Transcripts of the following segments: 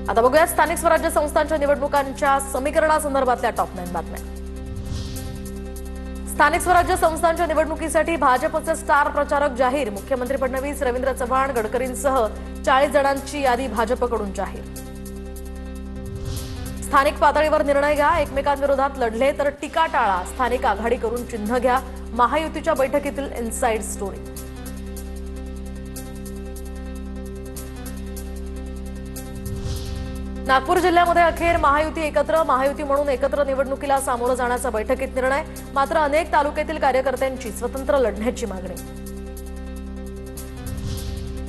आता बघूया स्थानिक स्वराज्य संस्थांच्या निवडणुकांच्या समीकरणासंदर्भातल्या टॉप 9 बातम्या। स्थानिक स्वराज्य संस्थांच्या निवडणुकीसाठी भाजपचे स्टार प्रचारक जाहीर। मुख्यमंत्री फडणवीस, रवींद्र चव्हाण, गडकरींसह 40 जणांची यादी भाजपकडून जाहीर। स्थानिक पातळीवर निर्णय घ्या, एकमेकांविरोधात लढले तर टीका टाळा, स्थानिक आघाडी करून चिन्ह घ्या, महायुतीच्या बैठकीतील इनसाइड स्टोरी। नागपूर जिल्ह्यामध्ये अखेर महायुती एकत्र, महायुती म्हणून एकत्र निवडणुकीला सामोरं जाण्याचा बैठकीत निर्णय। मात्र अनेक तालुक्यातील कार्यकर्त्यांची स्वतंत्र लढण्याची मागणी।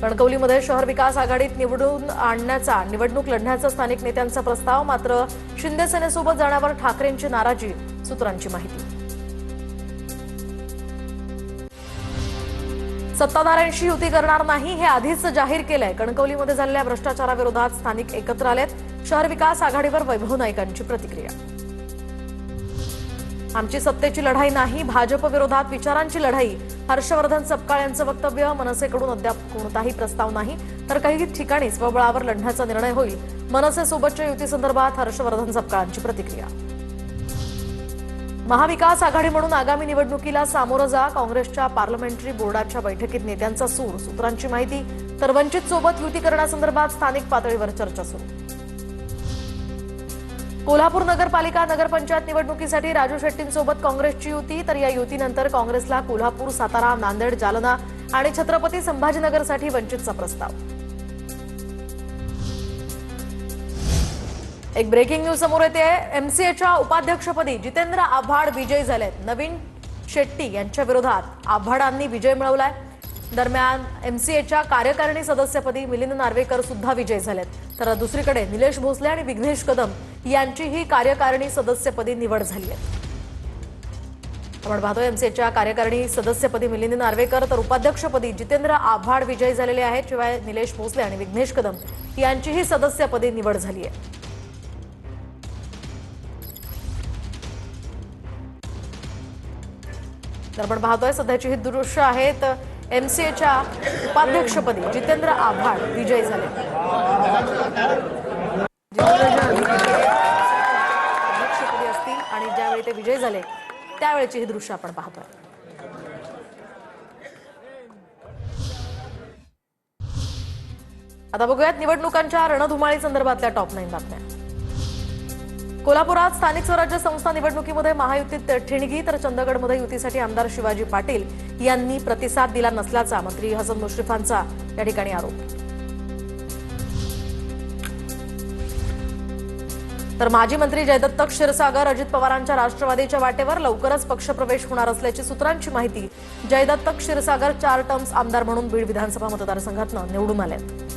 कणकवलीमध्ये शहर विकास आघाडीत निवडून आणण्याचा, निवडणूक लढण्याचा स्थानिक नेत्यांचा प्रस्ताव। मात्र शिंदे सेनेसोबत जाण्यावर ठाकरेंची नाराजी, सूत्रांची माहिती। सत्ताधाऱ्यांशी युती करणार नाही हे आधीच जाहीर केलंय। कणकवलीमध्ये झालेल्या भ्रष्टाचाराविरोधात स्थानिक एकत्र आलेत। शहर विकास आघाडीवर वैभव नाईकांची प्रतिक्रिया। आमची सत्तेची लढाई नाही, भाजप विरोधात विचारांची लढाई, हर्षवर्धन सपकाळ यांचं वक्तव्य। मनसेकडून अद्याप कोणताही प्रस्ताव नाही, तर काही ठिकाणी स्वबळावर लढण्याचा निर्णय होईल। मनसेसोबतच्या युतीसंदर्भात हर्षवर्धन सपकाळांची प्रतिक्रिया। महाविकास आघाडी म्हणून आगामी निवडणुकीला सामोरं जा, काँग्रेसच्या पार्लमेंटरी बोर्डाच्या बैठकीत नेत्यांचा सूर, सूत्रांची माहिती। तर वंचित सोबत युती करण्यासंदर्भात स्थानिक पातळीवर चर्चा सुरू। कोल्हापूर नगरपालिका नगरपंचायत निवडणुकीसाठी राजू शेट्टींसोबत काँग्रेसची युती। तर या युतीनंतर काँग्रेसला कोल्हापूर, सातारा, नांदेड, जालना आणि छत्रपती संभाजीनगरसाठी वंचितचा प्रस्ताव। एक ब्रेकिंग न्यूज समोर येते। एमसीएच्या उपाध्यक्षपदी जितेंद्र आव्हाड विजयी झालेत। नवीन शेट्टी यांच्या विरोधात आव्हाडांनी विजय मिळवलाय। दरम्यान एमसीएच्या कार्यकारिणी सदस्यपदी मिलिंद नार्वेकर सुद्धा विजयी झालेत। तर दुसरीकडे निलेश भोसले आणि विघ्नेश कदम यांचीही कार्यकारिणी सदस्यपदी निवड झाली आहे। आपण पाहतोय एमसीएच्या कार्यकारिणी सदस्यपदी मिलिंद नार्वेकर, तर उपाध्यक्षपदी जितेंद्र आव्हाड विजयी झालेले आहेत। शिवाय निलेश भोसले आणि विघ्नेश कदम यांचीही सदस्यपदी निवड झाली आहे। तर आपण पाहतोय सध्याची ही दृश्य आहेत। एमसीएच्या उपाध्यक्षपदी जितेंद्र आव्हाड विजयी झाले। उपाध्यक्षपदी असतील आणि ज्यावेळी ते विजयी झाले त्यावेळेची ही दृश्य आपण पाहतोय। आता बघूयात निवडणुकांच्या रणधुमाळी संदर्भातल्या टॉप 9 बातम्या। कोल्हापुरात स्थानिक स्वराज्य संस्था निवडणुकीमध्ये महायुतीत ठिणगी, तर चंदगडमध्ये युतीसाठी आमदार शिवाजी पाटील यांनी प्रतिसाद दिला नसल्याचा मंत्री हसन मुश्रीफांचा या ठिकाणी आरोप। तर माजी मंत्री जयदत्त क्षीरसागर अजित पवारांच्या राष्ट्रवादीच्या वाटेवर, लवकरच पक्षप्रवेश होणार असल्याची सूत्रांची माहिती। जयदत्त क्षीरसागर 4 टर्म्स आमदार म्हणून बीड विधानसभा मतदारसंघातून निवडून आलेत।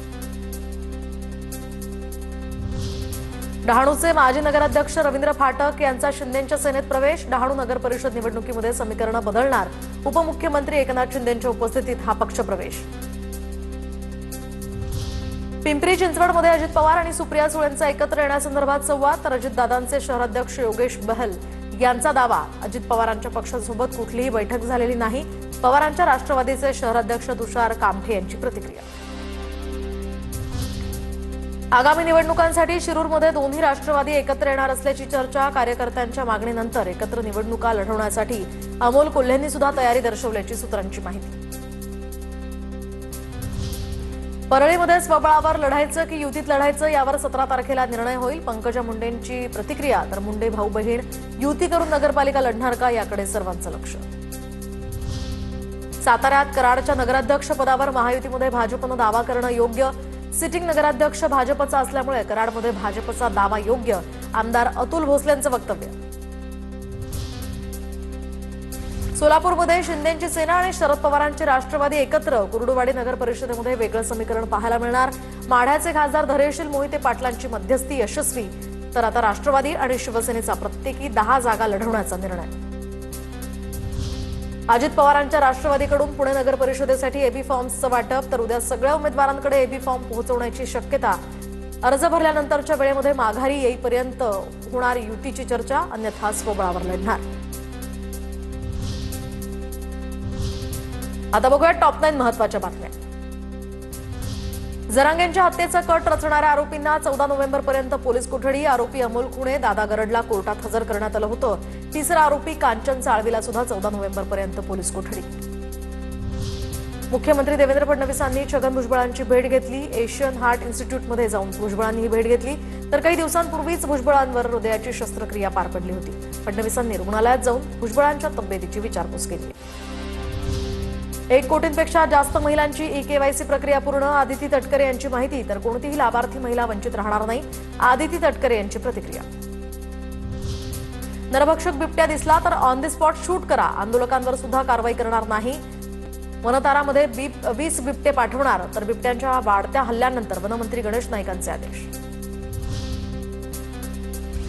डहाणूचे माजी नगराध्यक्ष रवींद्र फाटक यांचा शिंदेंच्या सेनेत प्रवेश। डहाणू नगर परिषद निवडणुकीमध्ये समीकरणं बदलणार, उपमुख्यमंत्री एकनाथ शिंदेंच्या उपस्थितीत हा पक्षप्रवेश। पिंपरी चिंचवडमध्ये अजित पवार आणि सुप्रिया सुळेंचा एकत्र येण्यासंदर्भात संवाद। तर अजितदादांचे शहराध्यक्ष योगेश बहल यांचा दावा, अजित पवारांच्या पक्षासोबत कुठलीही बैठक झालेली नाही। पवारांच्या राष्ट्रवादीचे शहराध्यक्ष तुषार कामठे यांची प्रतिक्रिया। आगामी निवडणुकांसाठी शिरूरमध्ये दोन्ही राष्ट्रवादी एकत्र येणार असल्याची चर्चा। कार्यकर्त्यांच्या मागणीनंतर एकत्र निवडणुका लढवण्यासाठी अमोल कोल्हेंनी सुद्धा तयारी दर्शवल्याची सूत्रांची माहिती। परळीमध्ये स्वबळावर लढायचं की युतीत लढायचं यावर 17 तारखेला निर्णय होईल। पंकजा मुंडेंची प्रतिक्रिया। तर मुंडे भाऊ बहीण युती करून नगरपालिका लढणार का याकडे सर्वांचं लक्ष। साताऱ्यात कराडच्या नगराध्यक्ष पदावर महायुतीमध्ये भाजपनं दावा करणं योग्य। सिटिंग नगराध्यक्ष भाजपचा असल्यामुळे कराडमध्ये भाजपचा दावा योग्य, आमदार अतुल भोसलेंचं वक्तव्य। सोलापूरमध्ये शिंदेंची सेना आणि शरद पवारांचे राष्ट्रवादी एकत्र, कुर्डुवाडी नगर परिषदेमध्ये वेगळं समीकरण पाहायला मिळणार। माढ्याचे खासदार धैर्यशील मोहिते पाटलांची मध्यस्थी यशस्वी। तर आता राष्ट्रवादी आणि शिवसेनेचा प्रत्येकी 10 जागा लढवण्याचा निर्णय। अजित पवारांच्या राष्ट्रवादीकडून पुणे नगर परिषदेसाठी एबी फॉर्म्सचं वाटप। तर उद्या सगळ्या उमेदवारांकडे एबी फॉर्म पोहोचवण्याची शक्यता। अर्ज भरल्यानंतरच्या वेळेमध्ये माघारी येईपर्यंत होणार युतीची चर्चा, अन्यथा स्वबळावर लढणार। आता बघूया टॉप 9 महत्त्वाच्या बातम्या। जरांगेंच्या हत्येचा कट रचणाऱ्या आरोपींना 14 नोव्हेंबरपर्यंत पोलीस कोठडी. आरोपी अमोल खुणे, दादा गरडला कोर्टात हजर करण्यात आलं होतं. तिसरा आरोपी कांचन साळवीला सुद्धा 14 नोव्हेंबरपर्यंत पोलीस कोठडी. मुख्यमंत्री देवेंद्र फडणवीसांनी छगन भुजबळांची भेट घेतली. एशियन हार्ट इन्स्टिट्यूटमध्ये जाऊन भुजबळांनी ही भेट घेतली. तर काही दिवसांपूर्वीच भुजबळांवर हृदयाची शस्त्रक्रिया पार पडली होती. फडणवीसांनी रुग्णालयात जाऊन भुजबळांच्या तब्येतीची विचारपूस केली. 1 कोटींपेक्षा जास्त महिलांची ई-केवायसी प्रक्रिया पूर्ण. आदिती तटकरे यांची माहिती. तर कोणतीही लाभार्थी महिला वंचित राहणार नाही. आदिती तटकरे यांची प्रतिक्रिया. नरभक्षक बिबट्या दिसला तर ऑन द स्पॉट शूट करा. आंदोलकांवर सुद्धा कारवाई करणार नाही. वनतारामध्ये 20 बिबटे पाठवणार. तर बिबट्यांच्या वाढत्या हल्ल्यानंतर वनमंत्री गणेश नाईकांचे आदेश.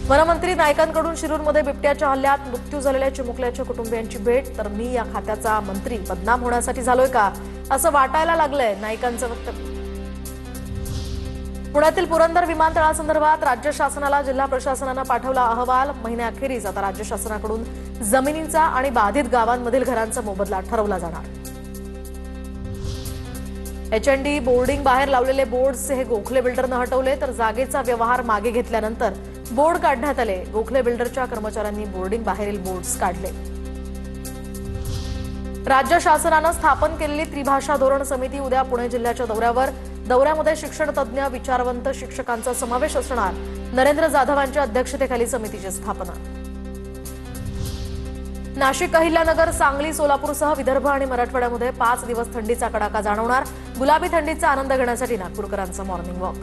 वनमंत्री नाईकांकडून शिरूरमध्ये बिबट्याच्या हल्ल्यात मृत्यू झालेल्या चिमुकल्याच्या कुटुंबियांची भेट. तर मी या खात्याचा मंत्री बदनाम होण्यासाठी झालोय का, असं वाटायला लागलंय, नाईकांचं वक्तव्य. पुण्यातील पुरंदर विमानतळासंदर्भात राज्य शासनाला जिल्हा प्रशासनानं पाठवला अहवाल. महिन्याअखेरीस आता राज्य शासनाकडून जमिनींचा आणि बाधित गावांमधील घरांचा मोबदला ठरवला जाणार. H&D बोर्डिंग बाहेर लावलेले बोर्ड्स हे गोखले बिल्डरनं हटवले. तर जागेचा व्यवहार मागे घेतल्यानंतर बोर्ड काढण्यात आले. गोखले बिल्डरच्या कर्मचाऱ्यांनी बोर्डिंग बाहेरील बोर्ड्स काढले. राज्य शासनानं स्थापन केलेली त्रिभाषा धोरण समिती उद्या पुणे जिल्ह्याच्या दौऱ्यावर. दौऱ्यामध्ये शिक्षण तज्ज्ञ, विचारवंत शिक्षकांचा समावेश असणार. नरेंद्र जाधवांच्या अध्यक्षतेखाली समितीची स्थापना. नाशिक, अहिल्यानगर, सांगली, सोलापूरसह विदर्भ आणि मराठवाड्यामध्ये 5 दिवस थंडीचा कडाका जाणवणार. गुलाबी थंडीचा आनंद घेण्यासाठी नागपूरकरांचा मॉर्निंग वॉक.